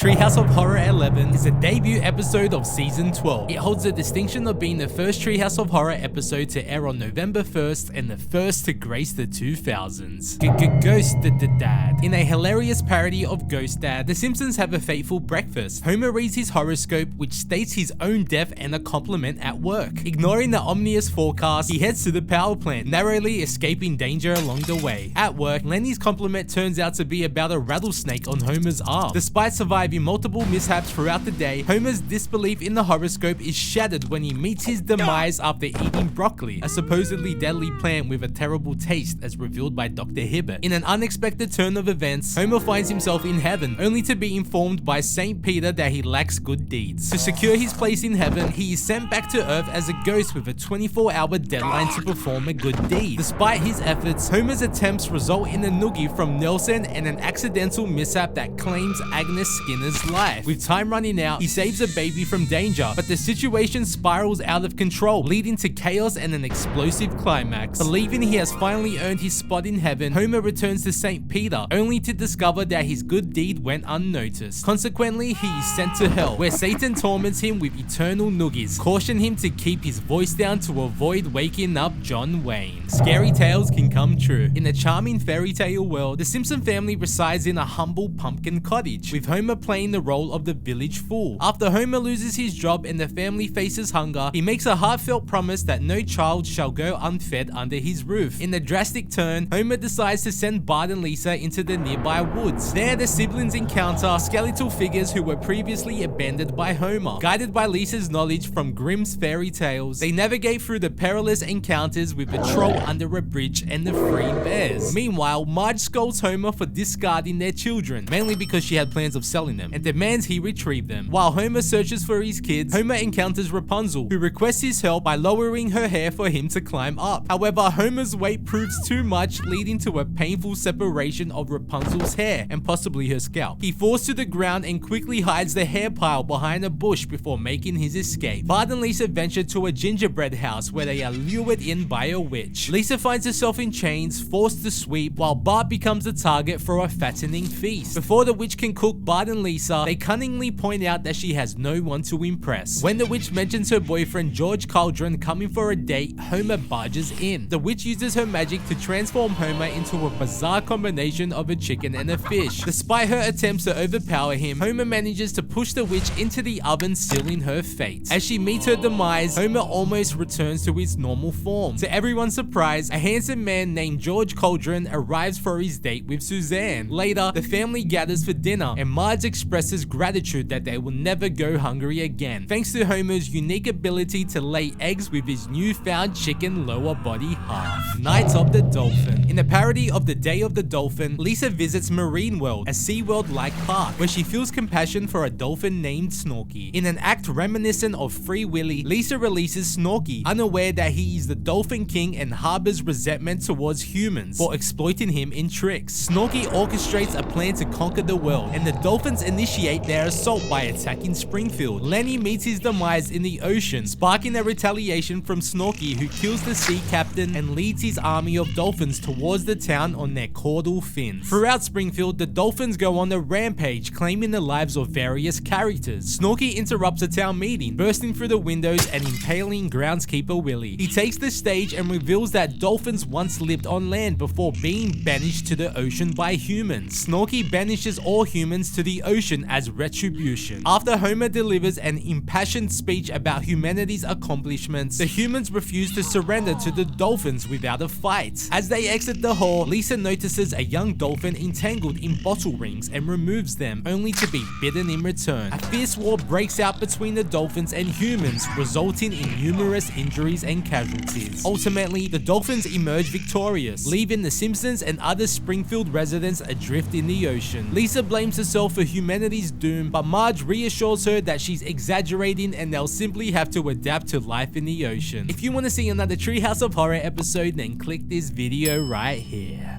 Treehouse of Horror 11 is the debut episode of Season 12. It holds the distinction of being the first Treehouse of Horror episode to air on November 1st and the first to grace the 2000s. Ghost Dad. In a hilarious parody of Ghost Dad, the Simpsons have a fateful breakfast. Homer reads his horoscope, which states his own death and a compliment at work. Ignoring the ominous forecast, he heads to the power plant, narrowly escaping danger along the way. At work, Lenny's compliment turns out to be about a rattlesnake on Homer's arm. Despite surviving multiple mishaps throughout the day, Homer's disbelief in the horoscope is shattered when he meets his demise after eating broccoli, a supposedly deadly plant with a terrible taste as revealed by Dr. Hibbert. In an unexpected turn of events, Homer finds himself in heaven, only to be informed by St. Peter that he lacks good deeds. To secure his place in heaven, he is sent back to Earth as a ghost with a 24-hour deadline to perform a good deed. Despite his efforts, Homer's attempts result in a noogie from Nelson and an accidental mishap that claims Agnes Skinner's life. With time running out, he saves a baby from danger, but the situation spirals out of control, leading to chaos and an explosive climax. Believing he has finally earned his spot in heaven, Homer returns to St. Peter, only to discover that his good deed went unnoticed. Consequently, he is sent to hell, where Satan torments him with eternal noogies, caution him to keep his voice down to avoid waking up John Wayne. Scary tales can come true. In a charming fairy tale world, the Simpson family resides in a humble pumpkin cottage, with Homer playing the role of the village fool. After Homer loses his job and the family faces hunger, he makes a heartfelt promise that no child shall go unfed under his roof. In a drastic turn, Homer decides to send Bart and Lisa into the nearby woods. There, the siblings encounter skeletal figures who were previously abandoned by Homer. Guided by Lisa's knowledge from Grimm's fairy tales, they navigate through the perilous encounters with a troll under a bridge and the three bears. Meanwhile, Marge scolds Homer for discarding their children, mainly because she had plans of selling them, and demands he retrieve them. While Homer searches for his kids, Homer encounters Rapunzel, who requests his help by lowering her hair for him to climb up. However, Homer's weight proves too much, leading to a painful separation of Rapunzel's hair and possibly her scalp. He falls to the ground and quickly hides the hair pile behind a bush before making his escape. Bart and Lisa venture to a gingerbread house where they are lured in by a witch. Lisa finds herself in chains, forced to sweep, while Bart becomes the target for a fattening feast. Before the witch can cook Bart and Lisa, they cunningly point out that she has no one to impress. When the witch mentions her boyfriend George Cauldron coming for a date, Homer barges in. The witch uses her magic to transform Homer into a bizarre combination of a chicken and a fish. Despite her attempts to overpower him, Homer manages to push the witch into the oven, sealing her fate. As she meets her demise, Homer almost returns to his normal form. To everyone's surprise, a handsome man named George Cauldron arrives for his date with Suzanne. Later, the family gathers for dinner, and Marge expresses gratitude that they will never go hungry again, thanks to Homer's unique ability to lay eggs with his newfound chicken lower body half. Night of the Dolphin. In a parody of the Day of the Dolphin, Lisa visits Marine World, a SeaWorld-like park, where she feels compassion for a dolphin named Snorky. In an act reminiscent of Free Willy, Lisa releases Snorky, unaware that he is the Dolphin King and harbors resentment towards humans for exploiting him in tricks. Snorky orchestrates a plan to conquer the world, and the dolphins initiate their assault by attacking Springfield. Lenny meets his demise in the ocean, sparking a retaliation from Snorky, who kills the sea captain and leads his army of dolphins towards the town on their caudal fins. Throughout Springfield, the dolphins go on a rampage, claiming the lives of various characters. Snorky interrupts a town meeting, bursting through the windows and impaling groundskeeper Willie. He takes the stage and reveals that dolphins once lived on land before being banished to the ocean by humans. Snorky banishes all humans to the ocean as retribution. After Homer delivers an impassioned speech about humanity's accomplishments, the humans refuse to surrender to the dolphins without a fight. As they exit the hall, Lisa notices a young dolphin entangled in bottle rings and removes them, only to be bitten in return. A fierce war breaks out between the dolphins and humans, resulting in numerous injuries and casualties. Ultimately, the dolphins emerge victorious, leaving the Simpsons and other Springfield residents adrift in the ocean. Lisa blames herself for humanity's doom, but Marge reassures her that she's exaggerating and they'll simply have to adapt to life in the ocean. If you want to see another Treehouse of Horror episode, then click this video right here.